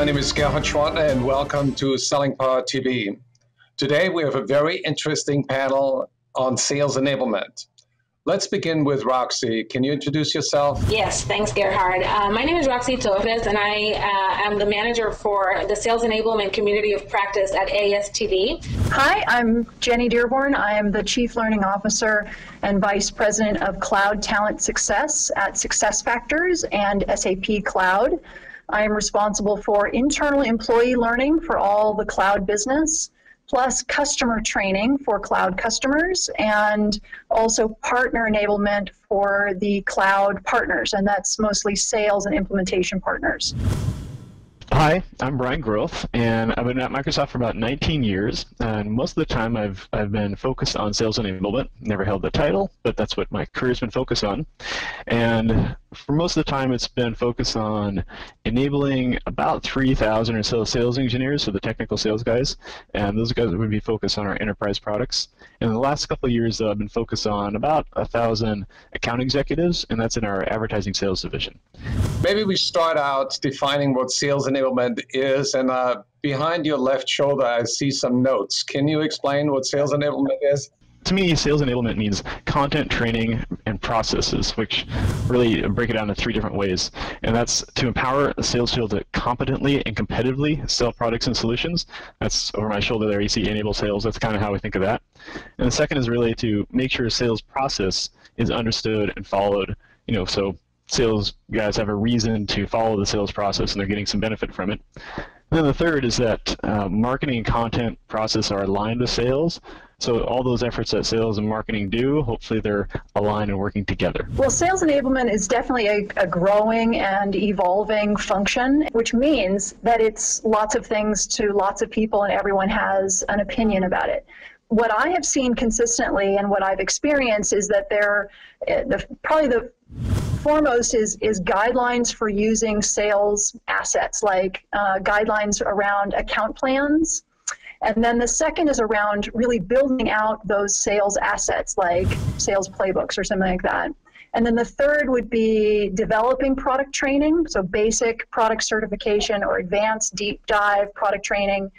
my name is Gerhard Gschwandtner, and welcome to Selling Power TV. Today we have a very interesting panel on sales enablement. Let's begin with Roxy. Can you introduce yourself? Yes, thanks, Gerhard. My name is Roxy Torres, and I am the manager for the Sales Enablement Community of Practice at ASTD. Hi, I'm Jenny Dearborn. I am the Chief Learning Officer and Vice President of Cloud Talent Success at SuccessFactors and SAP Cloud. I am responsible for internal employee learning for all the cloud business, plus customer training for cloud customers, and also partner enablement for the cloud partners, and that's mostly sales and implementation partners. Hi, I'm Groth, and I've been at Microsoft for about 19 years, and most of the time I've been focused on sales enablement. Never held the title, but that's what my career's been focused on. And for most of the time it's been focused on enabling about 3,000 or so sales engineers, so the technical sales guys, and those guys would be focused on our enterprise products. And in the last couple of years, I've been focused on about 1,000 account executives, and that's in our advertising sales division. Maybe we start out defining what sales enablement is, and behind your left shoulder I see some notes. Can you explain what sales enablement is? To me, sales enablement means content, training, and processes, which really break it down in 3 different ways. And that's to empower a sales field to competently and competitively sell products and solutions. That's over my shoulder there. You see enable sales. That's kind of how we think of that. And the second is really to make sure a sales process is understood and followed. So sales guys have a reason to follow the sales process, and they're getting some benefit from it. And then the third is that marketing and content process are aligned with sales. So all those efforts that sales and marketing do, hopefully they're aligned and working together. Well, sales enablement is definitely a growing and evolving function, which means that it's lots of things to lots of people and everyone has an opinion about it. What I have seen consistently and what I've experienced is that probably the foremost is guidelines for using sales assets, like guidelines around account plans. And then the second is around really building out those sales assets, like sales playbooks or something like that. And then the third would be developing product training, so basic product certification or advanced deep dive product training.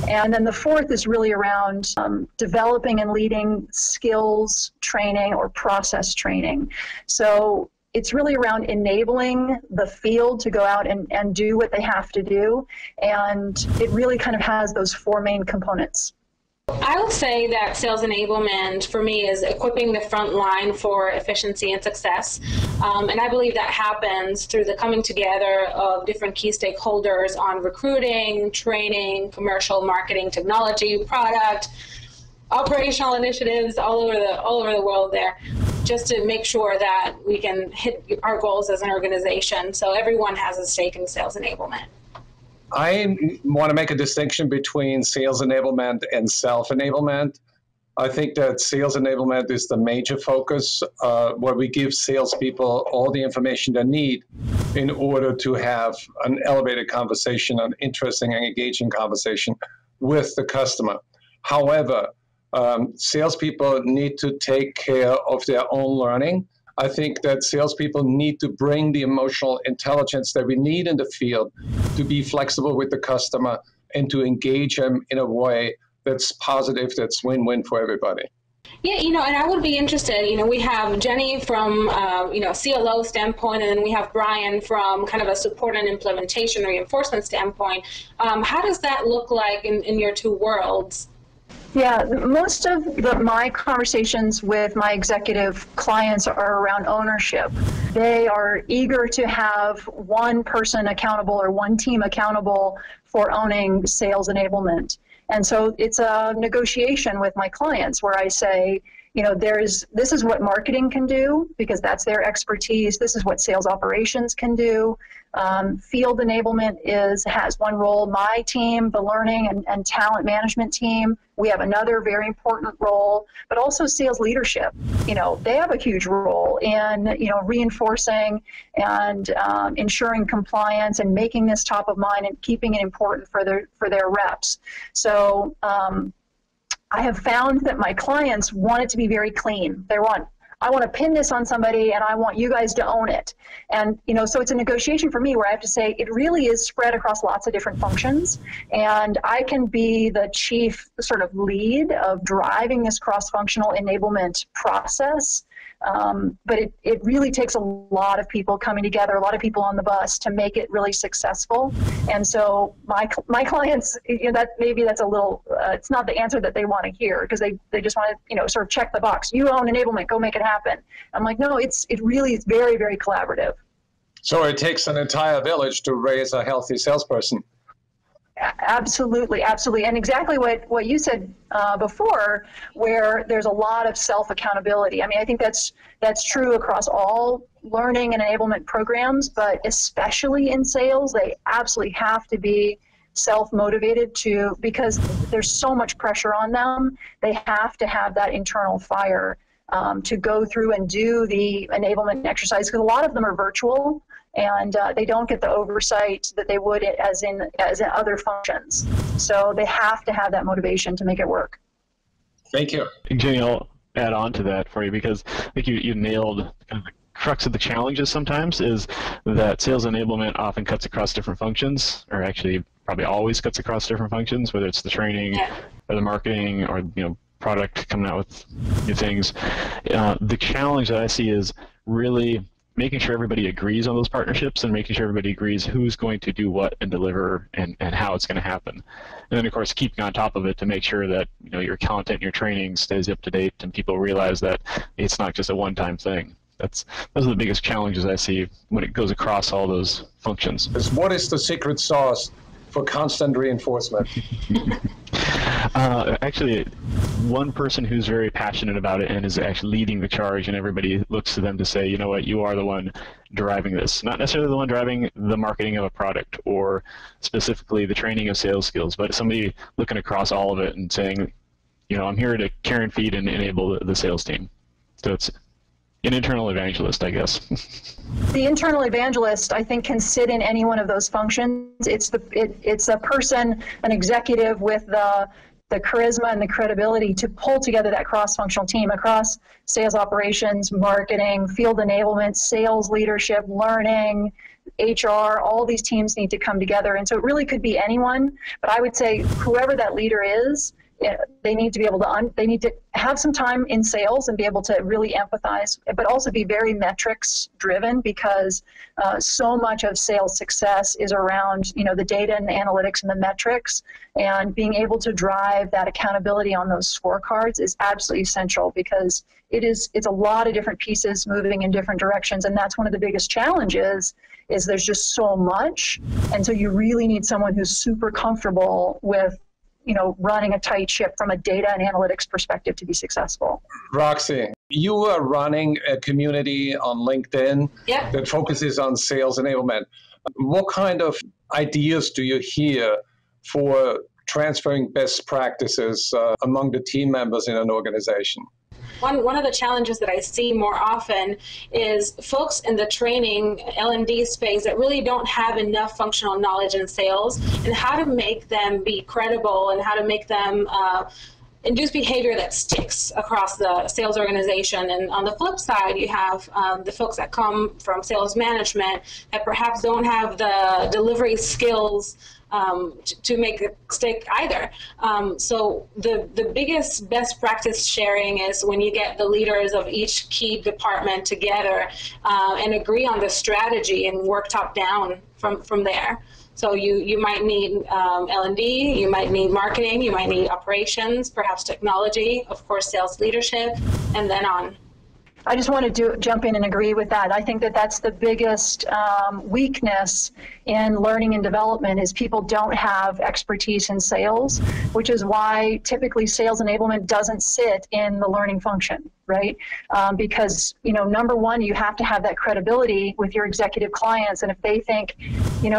And then the fourth is really around developing and leading skills training or process training. So it's really around enabling the field to go out and do what they have to do. And it really kind of has those 4 main components. I would say that sales enablement for me is equipping the front line for efficiency and success. And I believe that happens through the coming together of different key stakeholders on recruiting, training, commercial, marketing, technology, product, operational initiatives all over the world there, just to make sure that we can hit our goals as an organization. So everyone has a stake in sales enablement. I want to make a distinction between sales enablement and self-enablement. I think that sales enablement is the major focus, where we give salespeople all the information they need in order to have an elevated conversation, an interesting and engaging conversation with the customer. However, salespeople need to take care of their own learning. I think that salespeople need to bring the emotional intelligence that we need in the field to be flexible with the customer and to engage them in a way that's positive, that's win-win for everybody. Yeah, and I would be interested, we have Jenny from, CLO standpoint, and then we have Brian from kind of a support and implementation reinforcement standpoint. How does that look like in your 2 worlds? Yeah, most of my conversations with my executive clients are around ownership. They are eager to have one person accountable or one team accountable for owning sales enablement. And so it's a negotiation with my clients where I say, this is what marketing can do because that's their expertise. This is what sales operations can do. Field enablement has one role. My team, the learning and talent management team, we have another very important role, but also sales leadership. They have a huge role in, reinforcing and ensuring compliance and making this top of mind and keeping it important for their reps. So I have found that my clients want it to be very clean. They want I want to pin this on somebody and I want you guys to own it. And, so it's a negotiation for me where I have to say it really is spread across lots of different functions. And I can be the chief sort of lead of driving this cross-functional enablement process. But it really takes a lot of people coming together, a lot of people on the bus to make it really successful. And so my clients, that's a little, it's not the answer that they want to hear, because they just want to, sort of check the box. You own enablement, go make it happen. I'm like, no, it really is very, very collaborative. So it takes an entire village to raise a healthy salesperson. Absolutely, absolutely. And exactly what you said before, where there's a lot of self-accountability. I mean, I think that's true across all learning and enablement programs, but especially in sales, they absolutely have to be self-motivated because there's so much pressure on them. They have to have that internal fire to go through and do the enablement exercise, because a lot of them are virtual. And they don't get the oversight that they would as in other functions. So they have to have that motivation to make it work. Thank you. Jenny, I'll add on to that for you, because I think you nailed kind of the crux of the challenges sometimes, is that sales enablement often cuts across different functions, or actually probably always cuts across different functions, whether it's the training or the marketing or product coming out with new things. The challenge that I see is really making sure everybody agrees on those partnerships and making sure everybody agrees who's going to do what and deliver and how it's going to happen. And then, of course, keeping on top of it to make sure that your content, your training stays up to date and people realize that it's not just a one-time thing. Those are the biggest challenges I see when it goes across all those functions. What is the secret sauce for constant reinforcement? Actually, one person who's very passionate about it and is actually leading the charge, and everybody looks to them to say, you know what, you are the one driving this. Not necessarily the one driving the marketing of a product or specifically the training of sales skills, but somebody looking across all of it and saying, I'm here to care and feed and enable the sales team. So it's an internal evangelist, I guess. The internal evangelist, I think, can sit in any one of those functions. It's a person, an executive with the charisma and the credibility to pull together that cross-functional team across sales operations, marketing, field enablement, sales leadership, learning, HR. All these teams need to come together. And so it really could be anyone, but I would say whoever that leader is, they need to be able to they need to have some time in sales and be able to really empathize, but also be very metrics driven, because so much of sales success is around the data and the analytics and the metrics, and being able to drive that accountability on those scorecards is absolutely essential, because it's a lot of different pieces moving in different directions, and that's one of the biggest challenges is there's just so much, and so you really need someone who's super comfortable with running a tight ship from a data and analytics perspective to be successful. Roxy, you are running a community on LinkedIn that focuses on sales enablement. What kind of ideas do you hear for transferring best practices among the team members in an organization? One of the challenges that I see more often is folks in the training L&D space that really don't have enough functional knowledge in sales, and how to make them be credible and how to make them induce behavior that sticks across the sales organization. And on the flip side, you have the folks that come from sales management that perhaps don't have the delivery skills to make it stick either. So the biggest best practice sharing is when you get the leaders of each key department together and agree on the strategy and work top down from there. So you might need L&D, you might need marketing, you might need operations, perhaps technology, of course sales leadership, and then on. I just want to jump in and agree with that. I think that's the biggest weakness in learning and development is people don't have expertise in sales, which is why typically sales enablement doesn't sit in the learning function, right? Because, number one, you have to have that credibility with your executive clients. And if they think, you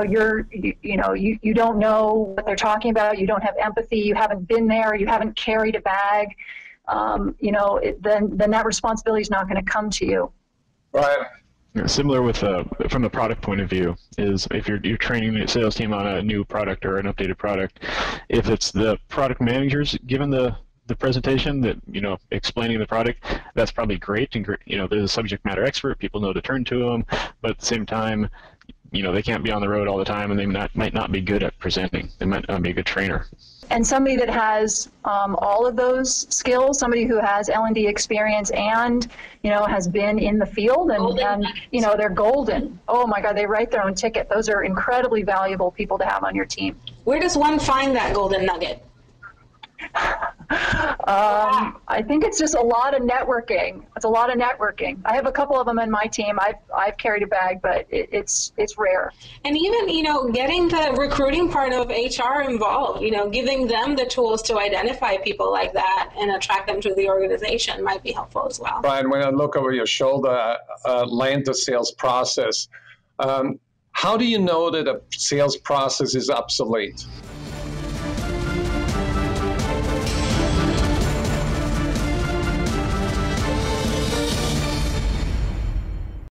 don't know what they're talking about, you don't have empathy, you haven't been there, you haven't carried a bag, then that responsibility is not going to come to you. Right. Similar with from the product point of view is if you're training the sales team on a new product or an updated product, if it's the product managers given the the presentation, that, you know, explaining the product, that's probably great. And, you know, there's a subject matter expert, people know to turn to them, but at the same time, you know, they can't be on the road all the time, and they might not be good at presenting. They might not be a good trainer. And somebody that has all of those skills, somebody who has L&D experience and, you know, has been in the field and you know, they're golden. Oh my God, they write their own ticket. Those are incredibly valuable people to have on your team. Where does one find that golden nugget? I think it's just a lot of networking. It's a lot of networking. I have a couple of them in my team. I've carried a bag, but it's rare. And even, you know, getting the recruiting part of HR involved, you know, giving them the tools to identify people like that and attract them to the organization might be helpful as well. Brian, when I look over your shoulder, land the sales process, how do you know that a sales process is obsolete?